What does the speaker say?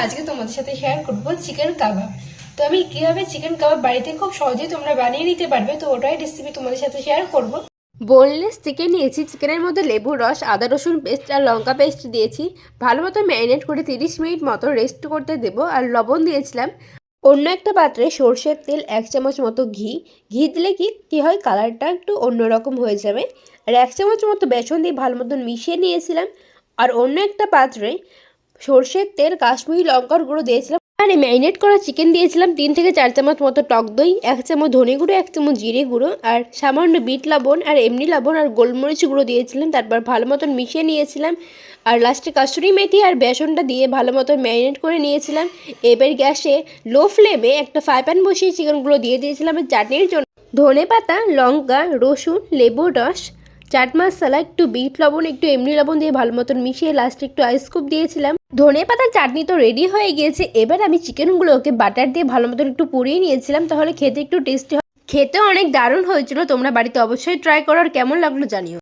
আজকে তোমাদের সাথে শেয়ার করব চিকেন কাবাব। তো আমি কিভাবে চিকেন কাবাব বাড়িতে খুব সহজেই তোমরা বানিয়ে নিতে পারবে, তো ওটাই রেসিপি তোমাদের সাথে শেয়ার করব। বোনলেস চিকেন নিয়েছি, চিকেনের মধ্যে লেবুর রস, আদা রসুন পেস্ট আর লঙ্কা পেস্ট দিয়েছি। ভালো মতো ম্যারিনেট করে 30 মিনিট মতো রেস্ট করতে দেবো। আর লবণ দিয়েছিলাম। অন্য একটা পাত্রে সর্ষের তেল 1 চামচ মতো ঘি দিলে কি হয়, কালারটা একটু অন্যরকম হয়ে যাবে। আর 1 চামচ মতো বেসন দিয়ে ভালো মতন মিশিয়ে নিয়েছিলাম। আর অন্য একটা পাত্রে সর্ষের তেল, কাশ্মীরি লঙ্কার গুঁড়ো দিয়েছিলাম। আর ম্যারিনেট করা চিকেন দিয়েছিলাম 3 থেকে 4 চামচ মতো টক দই, 1 চামচ ধনে গুঁড়ো, 1 চামচ জিরে গুঁড়ো আর সামান্য বিট লবণ আর এমনি লবণ আর গোলমরিচ গুঁড়ো দিয়েছিলাম। তারপর ভালো মতন মিশিয়ে নিয়েছিলাম। আর লাস্টে কাসুরি মেথি আর বেসনটা দিয়ে ভালো মতন ম্যারিনেট করে নিয়েছিলাম। এবার গ্যাসে লো ফ্লেমে একটা ফ্রাই প্যান বসিয়ে চিকেনগুলো দিয়ে দিয়েছিলাম। আর চাটনির জন্য ধনে পাতা, লঙ্কা, রসুন, লেবুর রস, চাট মশলা, একটু বিট লবণ, একটু এমনি লবণ দিয়ে ভালো মতন মিশিয়ে লাস্টে একটু আইস কিউব দিয়েছিলাম। ধনে পাতার চাটনি তো রেডি হয়ে গিয়েছে। এবার আমি চিকেনগুলোকে বাটার দিয়ে ভালো মতন একটু পুড়িয়ে নিয়েছিলাম, তাহলে খেতে একটু টেস্টি হয়। খেতে অনেক দারুণ হয়েছিল। তোমরা বাড়িতে অবশ্যই ট্রাই করো, আর কেমন লাগলো জানিও।